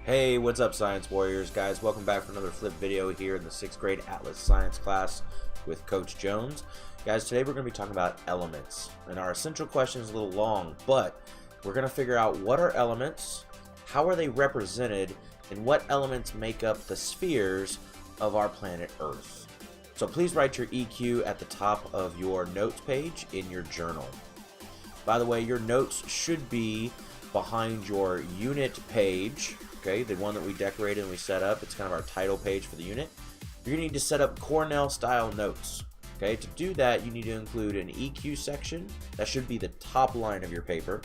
Hey, what's up, Science Warriors? Guys, welcome back for another flip video here in the 6th grade Atlas Science class with Coach Jones. Guys, today we're going to be talking about elements. And our essential question is a little long, but we're going to figure out what are elements, how are they represented, and what elements make up the spheres of our planet Earth. So please write your EQ at the top of your notes page in your journal. By the way, your notes should be behind your unit page. Okay, the one that we decorated and we set up. It's kind of our title page for the unit. You're going to need to set up Cornell style notes. Okay, to do that, you need to include an EQ section. That should be the top line of your paper.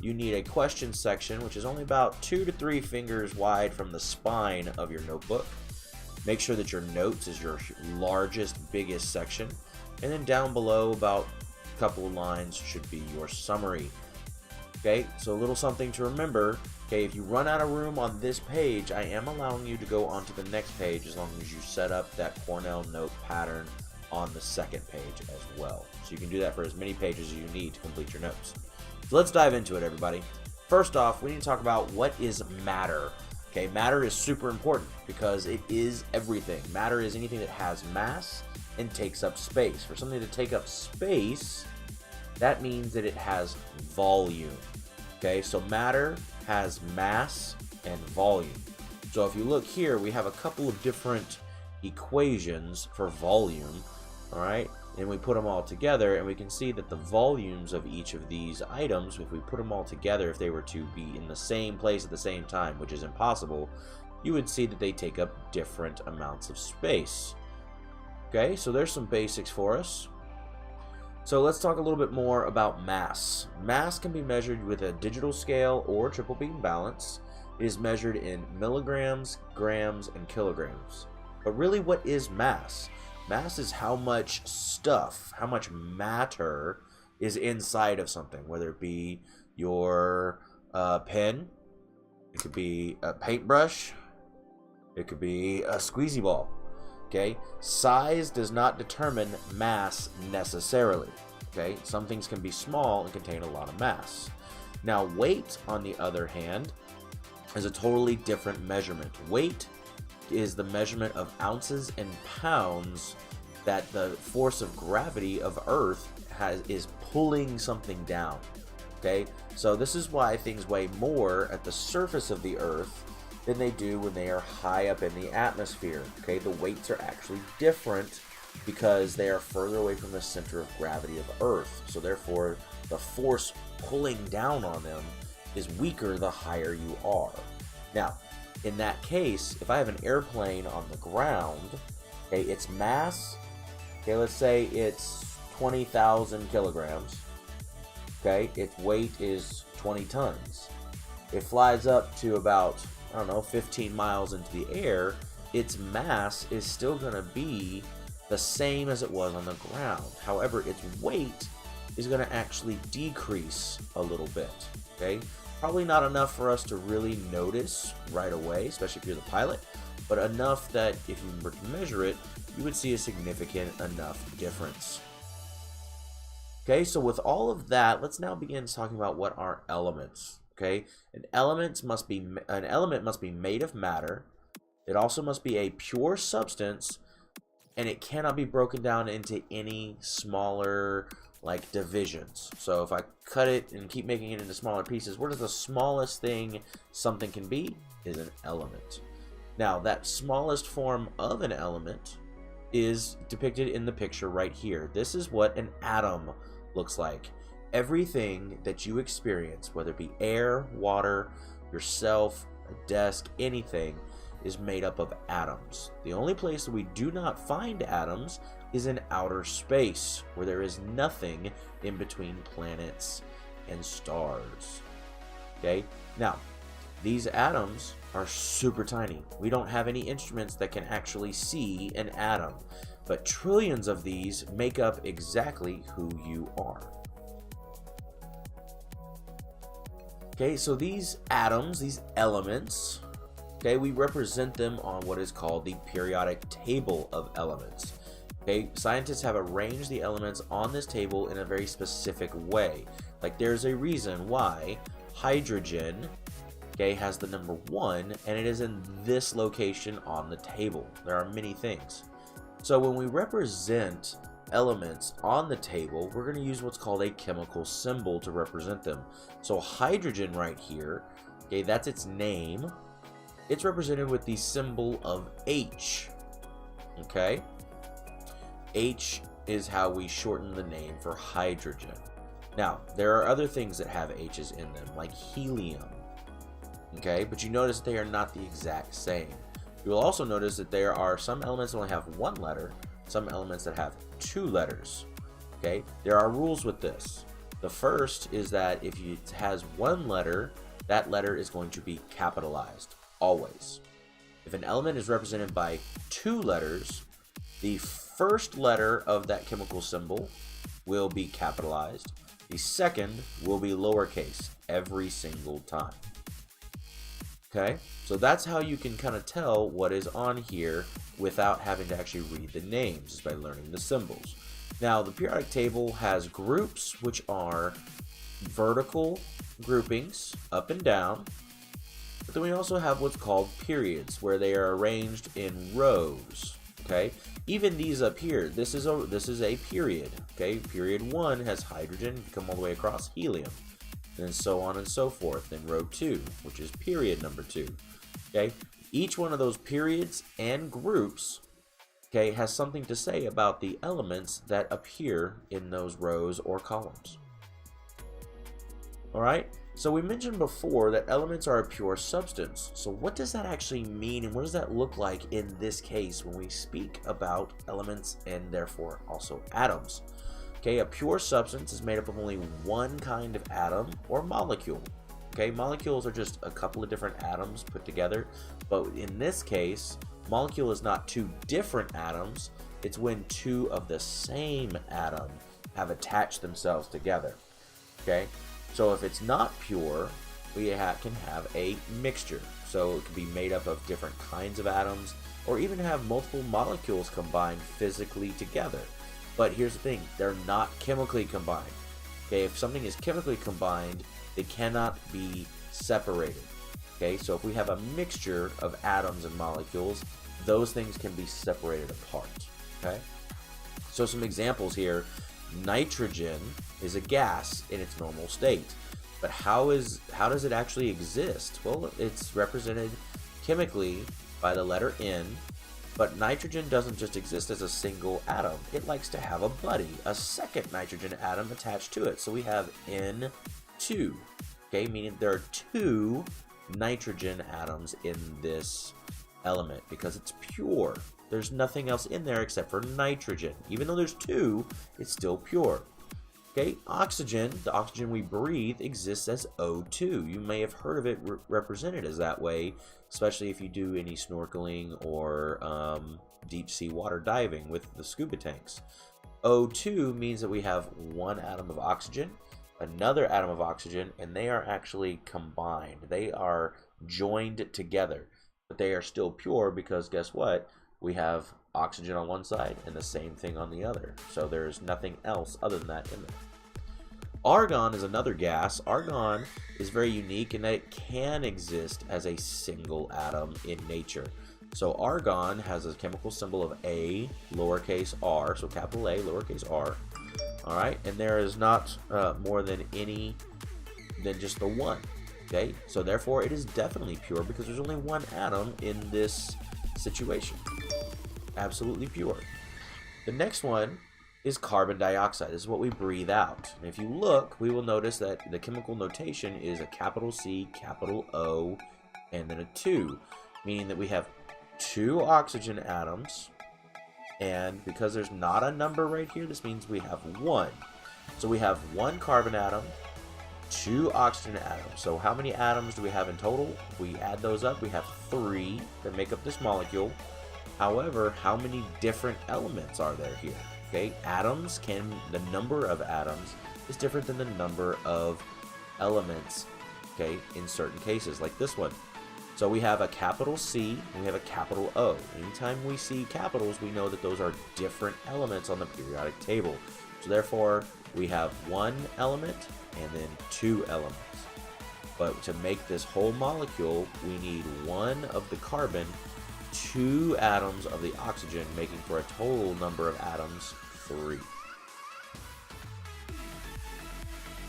You need a question section, which is only about 2 to 3 fingers wide from the spine of your notebook. Make sure that your notes is your largest, biggest section. And then down below, about a couple of lines, should be your summary. Okay, so a little something to remember. Okay, if you run out of room on this page, I am allowing you to go onto the next page as long as you set up that Cornell note pattern on the second page as well. So you can do that for as many pages as you need to complete your notes. So let's dive into it, everybody. First off, we need to talk about what is matter. Okay, matter is super important because it is everything. Matter is anything that has mass and takes up space. For something to take up space, that means that it has volume. Okay, so matter has mass and volume. So if you look here, we have a couple of different equations for volume, all right? And we put them all together, and we can see that the volumes of each of these items, if we put them all together, if they were to be in the same place at the same time, which is impossible, you would see that they take up different amounts of space. Okay, so there's some basics for us. So let's talk a little bit more about mass. Mass can be measured with a digital scale or triple beam balance. It is measured in milligrams, grams, and kilograms. But really, what is mass? Mass is how much stuff, how much matter is inside of something, whether it be your pen, it could be a paintbrush, it could be a squeezy ball. Okay, size does not determine mass necessarily. Okay, some things can be small and contain a lot of mass. Now, weight, on the other hand, is a totally different measurement. Weight is the measurement of ounces and pounds that the force of gravity of Earth is pulling something down. Okay, so this is why things weigh more at the surface of the Earth than they do when they are high up in the atmosphere. Okay, the weights are actually different because they are further away from the center of gravity of Earth. So therefore, the force pulling down on them is weaker the higher you are. Now, in that case, if I have an airplane on the ground, okay, its mass, okay, let's say it's 20,000 kilograms. Okay, its weight is 20 tons. It flies up to about, I don't know, 15 miles into the air, its mass is still going to be the same as it was on the ground. However, its weight is going to actually decrease a little bit. Okay, probably not enough for us to really notice right away, especially if you're the pilot, but enough that if you were to measure it, you would see a significant enough difference. Okay, so with all of that, let's now begin talking about what are elements. Okay, an element must be made of matter. It also must be a pure substance, and it cannot be broken down into any smaller like divisions. So if I cut it and keep making it into smaller pieces, what is the smallest thing something can be? Is an element. Now, that smallest form of an element is depicted in the picture right here. This is what an atom looks like. Everything that you experience, whether it be air, water, yourself, a desk, anything, is made up of atoms. The only place that we do not find atoms is in outer space, where there is nothing in between planets and stars. Okay? Now, these atoms are super tiny. We don't have any instruments that can actually see an atom, but trillions of these make up exactly who you are. Okay, so these atoms, these elements, okay, we represent them on what is called the periodic table of elements. Okay, scientists have arranged the elements on this table in a very specific way. Like, there's a reason why hydrogen okay, has the number 1, and it is in this location on the table. There are many things. So when we represent elements on the table, we're going to use what's called a chemical symbol to represent them. So hydrogen right here, okay, that's its name. It's represented with the symbol of H. Okay, H is how we shorten the name for hydrogen. Now, there are other things that have H's in them, like helium. Okay, but you notice they are not the exact same. You will also notice that there are some elements that only have 1 letter, some elements that have 2 letters. Okay, there are rules with this. The first is that if it has 1 letter, that letter is going to be capitalized, always. If an element is represented by 2 letters, the first letter of that chemical symbol will be capitalized. The second will be lowercase every single time. Okay, so that's how you can kind of tell what is on here without having to actually read the names, just by learning the symbols. Now, the periodic table has groups, which are vertical groupings, up and down. But then we also have what's called periods, where they are arranged in rows. Okay, even these up here, this is a period. Okay, period 1 has hydrogen, come all the way across helium, and so on and so forth. Then row 2, which is period number 2. Okay, each one of those periods and groups, okay, has something to say about the elements that appear in those rows or columns. All right, so we mentioned before that elements are a pure substance. So what does that actually mean, and what does that look like in this case when we speak about elements and therefore also atoms? Okay, a pure substance is made up of only 1 kind of atom or molecule. Okay, molecules are just a couple of different atoms put together, but in this case, molecule is not 2 different atoms, it's when 2 of the same atom have attached themselves together. Okay, so if it's not pure, we can have a mixture. So it can be made up of different kinds of atoms, or even have multiple molecules combined physically together. But here's the thing, they're not chemically combined. Okay, if something is chemically combined, they cannot be separated. Okay, so if we have a mixture of atoms and molecules, those things can be separated apart. Okay, so some examples here. Nitrogen is a gas in its normal state, but how does it actually exist? Well, it's represented chemically by the letter N. But nitrogen doesn't just exist as a single atom. It likes to have a buddy, a second nitrogen atom attached to it. So we have N2, okay, meaning there are 2 nitrogen atoms in this element because it's pure. There's nothing else in there except for nitrogen. Even though there's 2, it's still pure. Okay, oxygen, the oxygen we breathe, exists as O2. You may have heard of it represented as that way, especially if you do any snorkeling or deep sea water diving with the scuba tanks. O2 means that we have 1 atom of oxygen, another atom of oxygen, and they are actually combined. They are joined together, but they are still pure because guess what? We have oxygen on one side and the same thing on the other. So there's nothing else other than that in there. Argon is another gas. Argon is very unique in that it can exist as a single atom in nature. So argon has a chemical symbol of A, lowercase r, so capital A, lowercase r. All right, and there is not more than just the 1. Okay, so therefore it is definitely pure because there's only 1 atom in this situation. Absolutely pure. The next one is carbon dioxide. This is what we breathe out. And if you look, we will notice that the chemical notation is a capital C, capital O, and then a 2, meaning that we have 2 oxygen atoms, and because there's not a number right here, this means we have 1. So we have 1 carbon atom, 2 oxygen atoms. So how many atoms do we have in total? If we add those up, we have 3 that make up this molecule. However, how many different elements are there here? Okay, the number of atoms is different than the number of elements, okay, in certain cases, like this one. So we have a capital C and we have a capital O. Anytime we see capitals, we know that those are different elements on the periodic table. So therefore, we have 1 element and then 2 elements. But to make this whole molecule, we need 1 of the carbon, 2 atoms of the oxygen, making for a total number of atoms 3.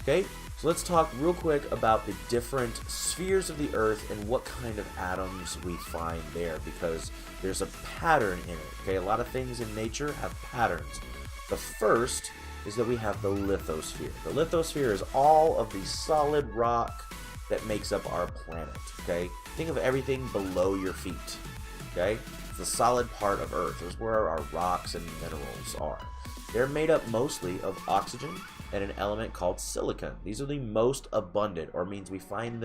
Okay, so let's talk real quick about the different spheres of the Earth and what kind of atoms we find there, because there's a pattern in it. Okay, a lot of things in nature have patterns. The first is that we have the lithosphere. The lithosphere is all of the solid rock that makes up our planet. Okay, think of everything below your feet. Okay, it's the solid part of Earth. It's where our rocks and minerals are. They're made up mostly of oxygen and an element called silicon. These are the most abundant, or means we find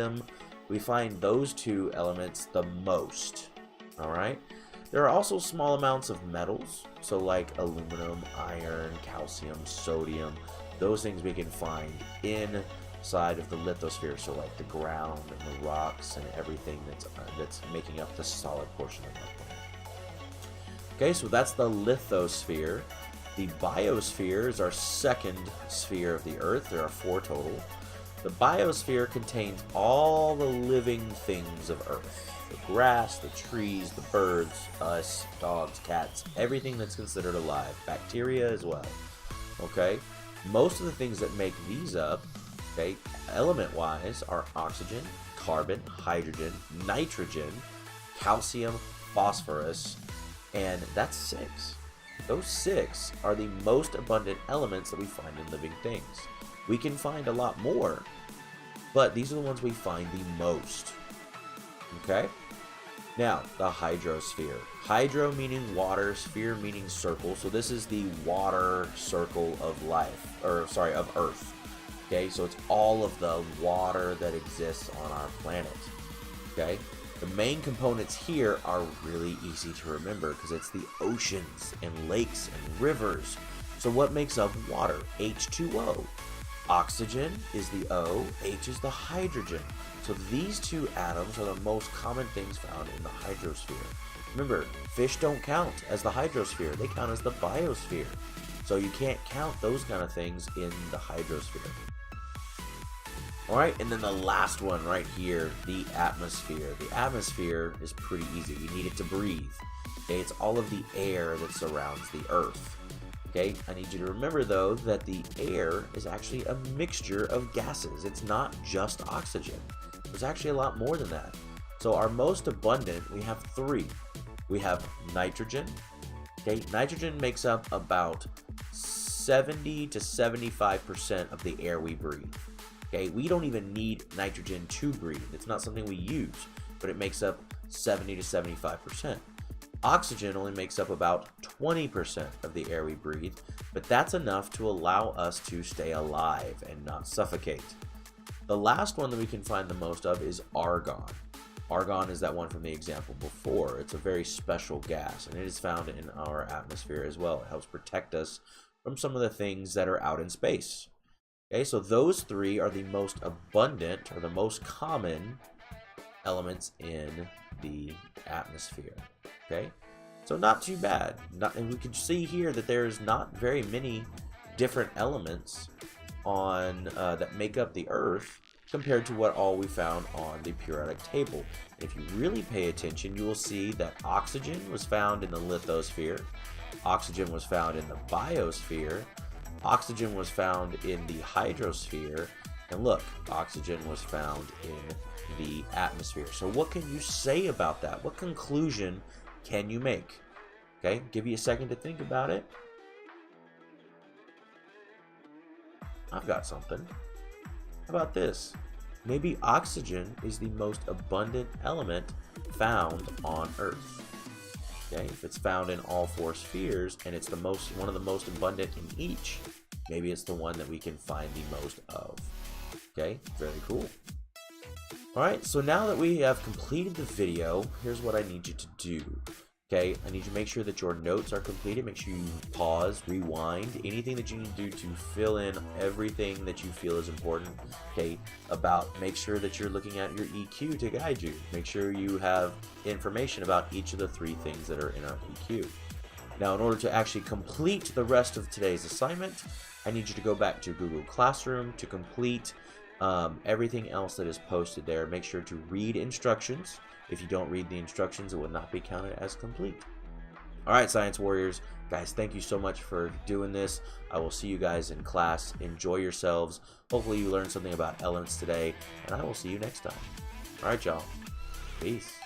those 2 elements the most. All right. There are also small amounts of metals, so like aluminum, iron, calcium, sodium. Those things we can find inside of the lithosphere, so like the ground and the rocks and everything that's making up the solid portion of our planet. Okay, so that's the lithosphere. The biosphere is our second sphere of the Earth. There are 4 total. The biosphere contains all the living things of Earth. The grass, the trees, the birds, us, dogs, cats, everything that's considered alive. Bacteria as well. Okay? Most of the things that make these up, okay, element-wise, are oxygen, carbon, hydrogen, nitrogen, calcium, phosphorus, and that's 6. Those 6 are the most abundant elements that we find in living things. We can find a lot more, but these are the ones we find the most. Okay? Now, the hydrosphere. Hydro meaning water, sphere meaning circle. So this is the water circle of life, of Earth. Okay, so it's all of the water that exists on our planet. Okay? The main components here are really easy to remember because it's the oceans and lakes and rivers. So what makes up water? H2O. Oxygen is the O, H is the hydrogen. So these 2 atoms are the most common things found in the hydrosphere. Remember, fish don't count as the hydrosphere, they count as the biosphere. So you can't count those kind of things in the hydrosphere. Alright, and then the last one right here, the atmosphere. The atmosphere is pretty easy. We need it to breathe. Okay, it's all of the air that surrounds the Earth. Okay, I need you to remember though that the air is actually a mixture of gases. It's not just oxygen. There's actually a lot more than that. So our most abundant, we have 3. We have nitrogen. Okay, nitrogen makes up about 70 to 75% of the air we breathe. Okay, we don't even need nitrogen to breathe. It's not something we use, but it makes up 70 to 75%. Oxygen only makes up about 20% of the air we breathe, but that's enough to allow us to stay alive and not suffocate. The last one that we can find the most of is argon. Argon is that one from the example before. It's a very special gas, and it is found in our atmosphere as well. It helps protect us from some of the things that are out in space. Okay, so those 3 are the most abundant or the most common elements in the atmosphere. Okay, so not too bad. And we can see here that there's not very many different elements on that make up the Earth compared to what all we found on the periodic table. And if you really pay attention, you will see that oxygen was found in the lithosphere, oxygen was found in the biosphere, oxygen was found in the hydrosphere, and look, oxygen was found in the atmosphere. So what can you say about that? What conclusion can you make? Okay, give you a second to think about it. I've got something. How about this? Maybe oxygen is the most abundant element found on Earth. Okay, if it's found in all 4 spheres and it's one of the most abundant in each, maybe it's the one that we can find the most of. Okay, very cool. Alright, so now that we have completed the video, here's what I need you to do. Okay, I need you to make sure that your notes are completed. Make sure you pause, rewind, anything that you need to do to fill in everything that you feel is important. Okay, make sure that you're looking at your EQ to guide you. Make sure you have information about each of the 3 things that are in our EQ. Now, in order to actually complete the rest of today's assignment, I need you to go back to Google Classroom to complete Everything else that is posted there, make sure to read instructions. If you don't read the instructions, it will not be counted as complete. Alright, Science Warriors, guys, thank you so much for doing this. I will see you guys in class. Enjoy yourselves. Hopefully you learned something about elements today, and I will see you next time. Alright, y'all. Peace.